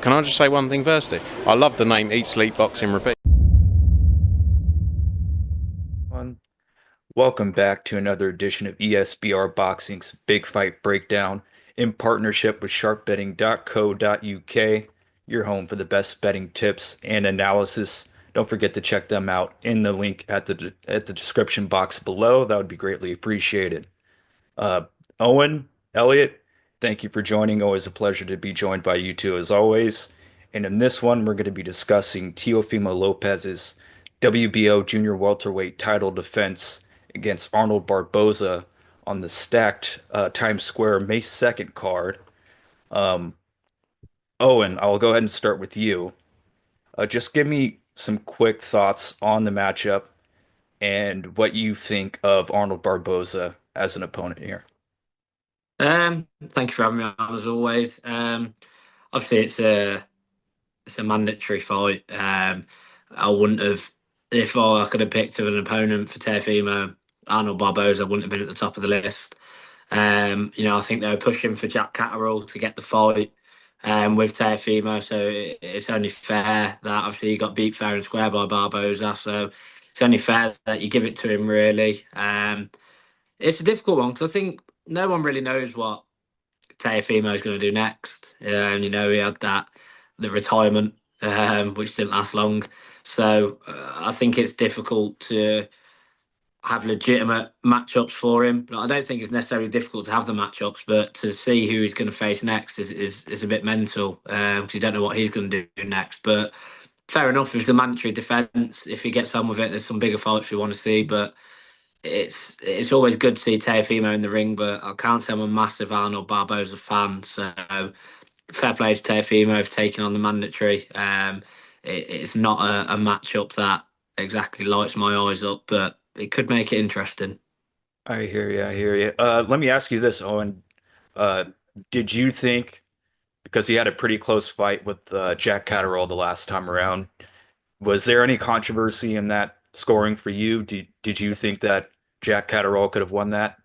Can I just say one thing firstly? I love the name Eat Sleep Boxing Repeat. Welcome back to another edition of ESBR Boxing's Big Fight Breakdown in partnership with sharpbetting.co.uk, your home for the best betting tips and analysis. Don't forget to check them out in the link at the description box below. That would be greatly appreciated. Uh, Owen, Elliot, thank you for joining. Always a pleasure to be joined by you two as always. And in this one, we're going to be discussing Teofimo Lopez's WBO junior welterweight title defense against Arnold Barboza on the stacked Times Square May 2nd card. Um, Owen, I'll go ahead and start with you. Just give me some quick thoughts on the matchup and what you think of Arnold Barboza as an opponent here. Thank you for having me on as always. Obviously it's a mandatory fight. I wouldn't have if I could have picked of an opponent for Teofimo, Arnold Barboza wouldn't have been at the top of the list. I think they were pushing for Jack Catterall to get the fight with Teofimo, so it's only fair that obviously he got beat fair and square by Barboza, so it's only fair that you give it to him really. It's a difficult one because I think no one really knows what Teofimo is going to do next. He had the retirement, which didn't last long. So I think it's difficult to have legitimate matchups for him. But I don't think it's necessarily difficult to have the matchups, but to see who he's going to face next is a bit mental because you don't know what he's going to do next. But fair enough, it's a mandatory defence. If he gets on with it, there's some bigger fights we want to see. But it's always good to see Teofimo in the ring, but I can't say I'm a massive Arnold Barboza fan. So fair play to Teofimo for taking on the mandatory. It's not a matchup that exactly lights my eyes up, but it could make it interesting. I hear you. I hear you. Let me ask you this, Owen. Uh, did you think, because he had a pretty close fight with Jack Catterall the last time around, was there any controversy in that scoring for you? Did you think that Jack Catterall could have won that?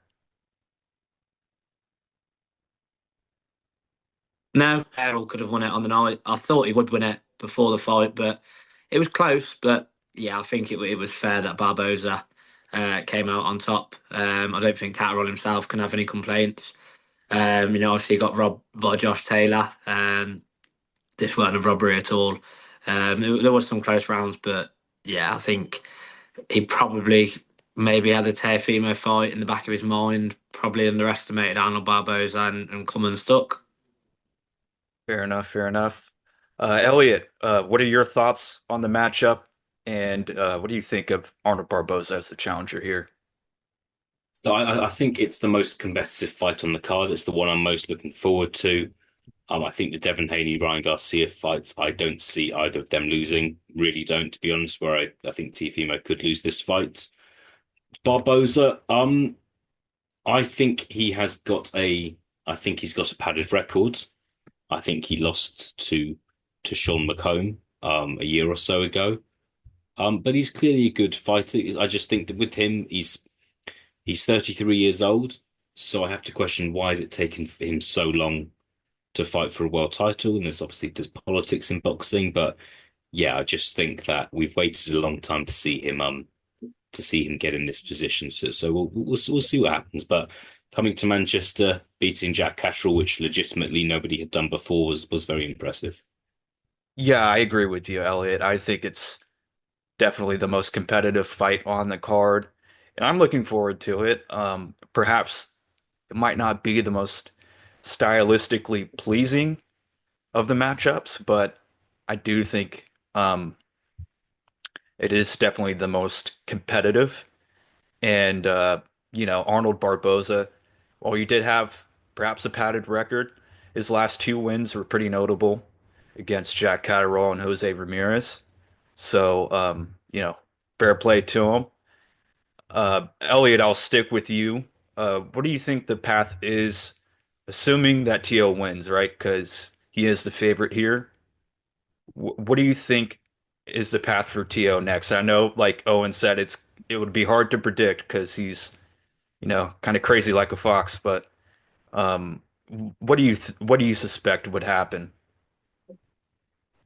No, Errol could have won it on the night. I thought he would win it before the fight, but it was close. But yeah, I think it was fair that Barboza came out on top. I don't think Catterall himself can have any complaints. Obviously he got robbed by Josh Taylor. This weren't a robbery at all. There was some close rounds, but yeah, I think he probably maybe had a Teofimo fight in the back of his mind, probably underestimated Arnold Barboza and come unstuck. Fair enough. Fair enough. Elliot, what are your thoughts on the matchup, and what do you think of Arnold Barboza as the challenger here? So I think it's the most competitive fight on the card. It's the one I'm most looking forward to. I think the Devin Haney Ryan Garcia fights, I don't see either of them losing. Really don't, to be honest. Where I think Teofimo could lose this fight. Barboza, I think I think he's got a padded record. I think he lost to Sean McComb a year or so ago. But he's clearly a good fighter. I just think that with him, he's 33 years old, so I have to question why is it taken for him so long to fight for a world title? And there's politics in boxing, but yeah, I just think that we've waited a long time to see him get in this position. So we'll see what happens. But coming to Manchester, beating Jack Catterall, which legitimately nobody had done before, was very impressive. Yeah, I agree with you, Elliot. I think it's definitely the most competitive fight on the card, and I'm looking forward to it. Perhaps it might not be the most stylistically pleasing of the matchups, but I do think it is definitely the most competitive. And Arnold Barboza, while he did have perhaps a padded record, his last two wins were pretty notable against Jack Catterall and Jose Ramirez. So, fair play to him. Elliot, I'll stick with you. What do you think the path is, assuming that Tio wins, right? Because he is the favorite here. What do you think is the path for Tio next? I know, like Owen said, it would be hard to predict because he's, kind of crazy like a fox. But um, what do you suspect would happen?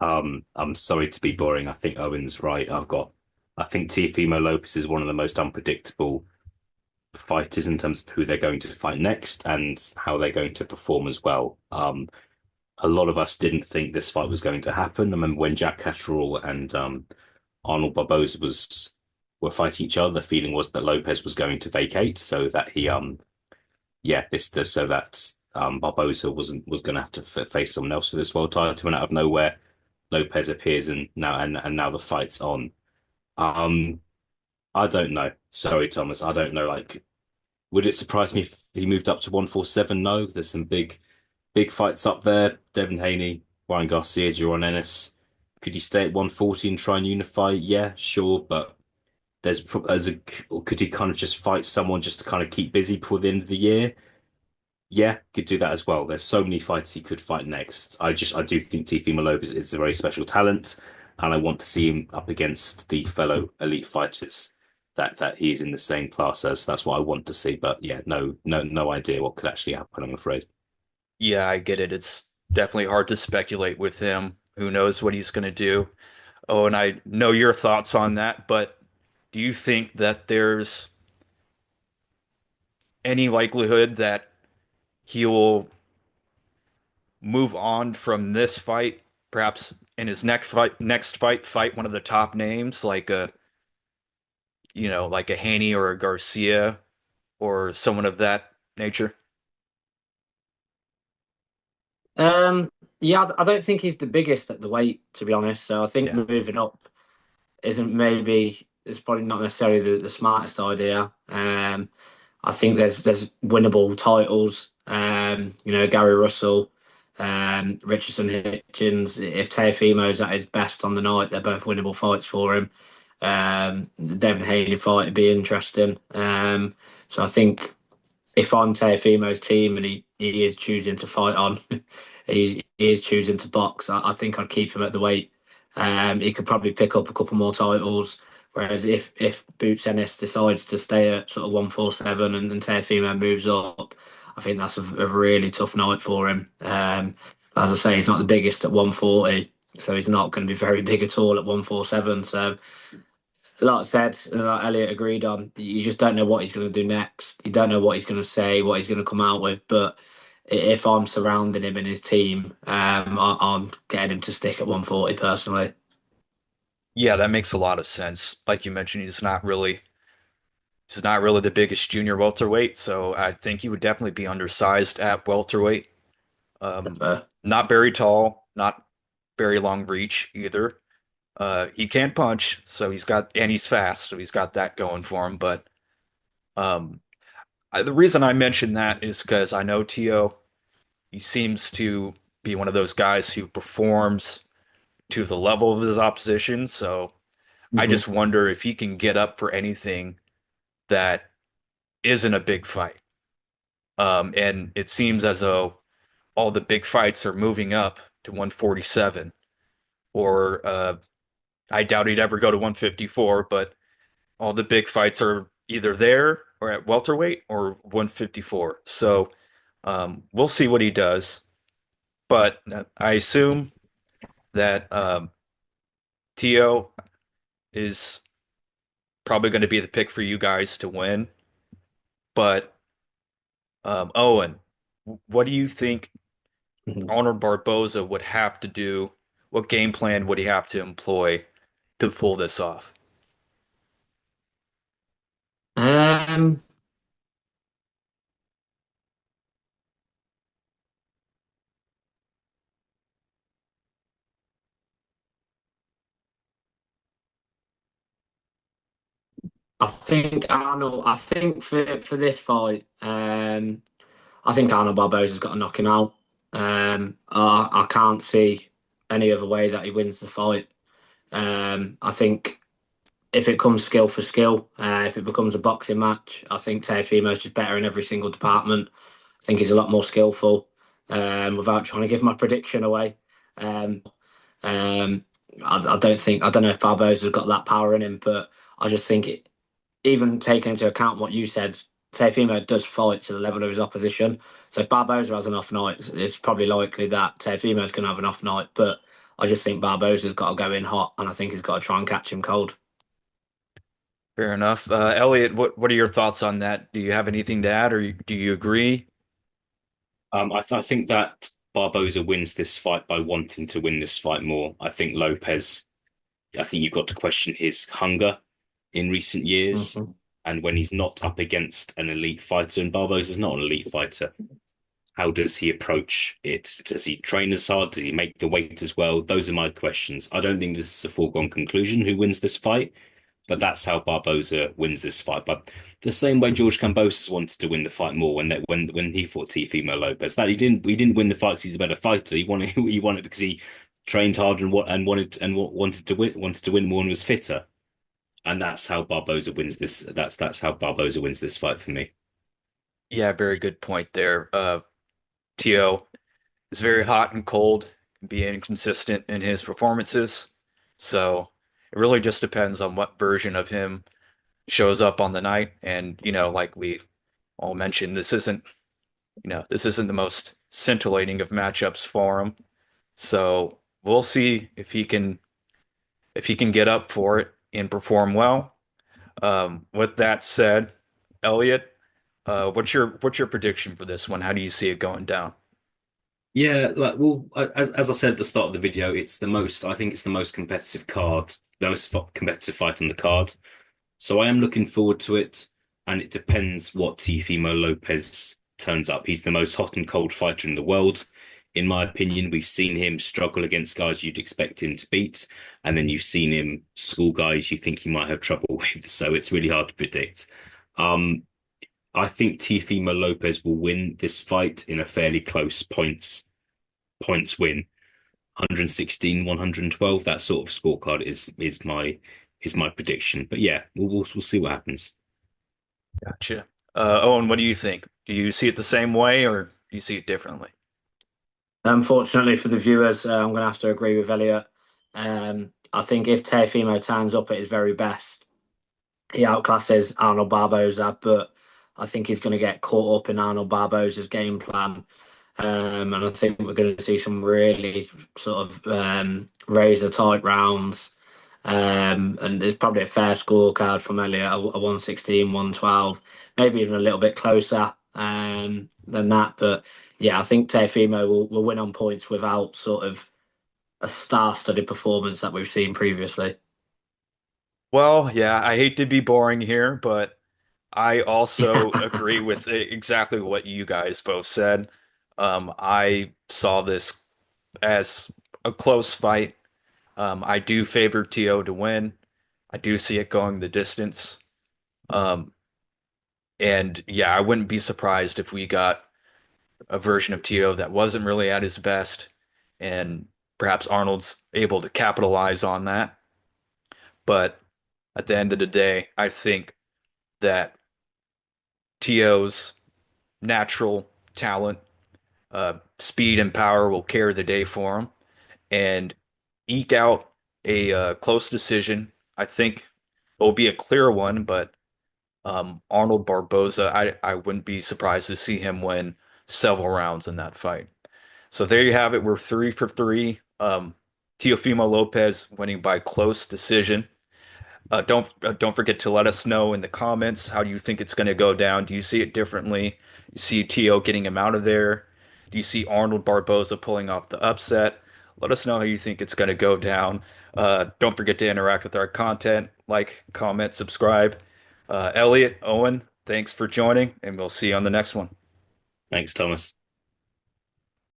I'm sorry to be boring. I think Owen's right. I think Teofimo Lopez is one of the most unpredictable fighters in terms of who they're going to fight next and how they're going to perform as well. A lot of us didn't think this fight was going to happen. I remember when Jack Catterall and Arnold Barboza were fighting each other, the feeling was that Lopez was going to vacate so that he yeah, so that Barboza was going to have to face someone else for this world title, and out of nowhere, Lopez appears, and now the fight's on. Um, I don't know. Sorry, Thomas. I don't know. Like, would it surprise me if he moved up to 147? No, there's some big fights up there. Devin Haney, Ryan Garcia, Jaron Ennis. Could he stay at 140 and try and unify? Yeah, sure, but or could he kind of just fight someone just to kind of keep busy before the end of the year? Yeah, could do that as well. There's so many fights he could fight next. I do think Teofimo Lopez is a very special talent, and I want to see him up against the fellow elite fighters that he's in the same class as. That's what I want to see. But yeah, no idea what could actually happen, I'm afraid. Yeah, I get it. It's definitely hard to speculate with him. Who knows what he's going to do? Oh, and I know your thoughts on that, but do you think that there's any likelihood that he will move on from this fight, perhaps in his next fight, fight one of the top names like like a Haney or a Garcia or someone of that nature? Um, yeah, I don't think he's the biggest at the weight, to be honest. So I think Yeah. moving up isn't maybe it's probably not necessarily the smartest idea. I think there's winnable titles. Gary Russell, Richardson Hitchens. If Teofimo's at his best on the night, they're both winnable fights for him. The Devin Haney fight would be interesting. So I think if I'm Teofimo's team and he is choosing to fight on, he is choosing to box, I think I'd keep him at the weight. He could probably pick up a couple more titles. Whereas if Boots Ennis decides to stay at sort of 147 and Teofimo moves up, I think that's a really tough night for him. As I say, he's not the biggest at 140, so he's not going to be very big at all at 147. So like I said, and like Elliot agreed on, you just don't know what he's going to do next. You don't know what he's going to say, what he's going to come out with. But if I'm surrounding him and his team, I'm getting him to stick at 140 personally. Yeah, that makes a lot of sense. Like you mentioned, he's not really the biggest junior welterweight, so I think he would definitely be undersized at welterweight. Um, Uh, Not very tall, not very long reach either. He can punch, and he's fast, so he's got that going for him. But um, the reason I mention that is because I know Tio, he seems to be one of those guys who performs to the level of his opposition. So I mhm. just wonder if he can get up for anything that isn't a big fight. And it seems as though all the big fights are moving up to 147, or I doubt he'd ever go to 154, but all the big fights are either there or at welterweight or 154. So we'll see what he does. But I assume that Tio is probably going to be the pick for you guys to win. But Owen, what do you think Mhm. Arnold Barboza would have to do? What game plan would he have to employ to pull this off? Um, I think Arnold. I think for this fight, I think Arnold Barboza's got to knock him out. I can't see any other way that he wins the fight. I think if it comes skill for skill, if it becomes a boxing match, I think Teofimo's just better in every single department. I think he's a lot more skillful. Without trying to give my prediction away, um, um, I don't know if Barboza's got that power in him, but I just think even taking into account what you said, Teofimo does fight to the level of his opposition. So if Barboza has an off night, it's probably likely that Teofimo's going to have an off night. But I just think Barboza's got to go in hot, and I think he's got to try and catch him cold. Fair enough. Elliot, what are your thoughts on that? Do you have anything to add, or do you agree? I think that Barboza wins this fight by wanting to win this fight more. I think Lopez, I think you've got to question his hunger in recent years. Mhm. And when he's not up against an elite fighter, and Barboza's not an elite fighter, how does he approach it? Does he train as hard? Does he make the weight as well? Those are my questions. I don't think this is a foregone conclusion who wins this fight, but that's how Barboza wins this fight. But the same way George Kambosos wanted to win the fight more when he fought Teofimo Lopez. That he didn't win the fight because he's a better fighter. He won it because he trained hard and wanted to win more and was fitter. And that's how Barboza wins this. That's how Barboza wins this fight for me. Yeah, very good point there. Tio is very hot and cold, can be inconsistent in his performances. So it really just depends on what version of him shows up on the night. And, like we all mentioned, this isn't the most scintillating of matchups for him. So we'll see if he can get up for it and perform well. With that said, Elliot, what's your prediction for this one? How do you see it going down? Yeah, like well, as I said at the start of the video, I think it's the most competitive card, the most competitive fight on the card. So I am looking forward to it, and it depends what Teofimo Lopez turns up. He's the most hot and cold fighter in the world. In my opinion, we've seen him struggle against guys you'd expect him to beat, and then you've seen him school guys you think he might have trouble with. So it's really hard to predict. Um, I think Teofimo Lopez will win this fight in a fairly close points win. 116, 112, that sort of scorecard is my prediction. But yeah, we'll see what happens. Gotcha. Owen, what do you think? Do you see it the same way or do you see it differently? Unfortunately for the viewers, I'm going to have to agree with Elliot. I think if Teofimo turns up at his very best, he outclasses Arnold Barboza, but I think he's going to get caught up in Arnold Barboza's game plan. And I think we're going to see some really sort of razor tight rounds. And there's probably a fair scorecard from Elliot, a 116, 112, maybe even a little bit closer than that. But yeah, I think Teofimo will win on points without sort of a star-studded performance that we've seen previously. Well, yeah, I hate to be boring here, but I also agree with exactly what you guys both said. I saw this as a close fight. I do favor TO to win. I do see it going the distance. Um, and yeah, I wouldn't be surprised if we got a version of TO that wasn't really at his best, and perhaps Arnold's able to capitalize on that. But at the end of the day, I think that TO's natural talent, speed, and power will carry the day for him and eke out a close decision. I think it will be a clear one, but Arnold Barboza, I wouldn't be surprised to see him win several rounds in that fight. So there you have it. We're 3 for 3. Teofimo Lopez winning by close decision. Don't forget to let us know in the comments how you think it's going to go down. Do you see it differently? You see Tio getting him out of there? Do you see Arnold Barboza pulling off the upset? Let us know how you think it's going to go down. Don't forget to interact with our content, like, comment, subscribe. Elliot, Owen, thanks for joining, and we'll see you on the next one. Thanks, Thomas.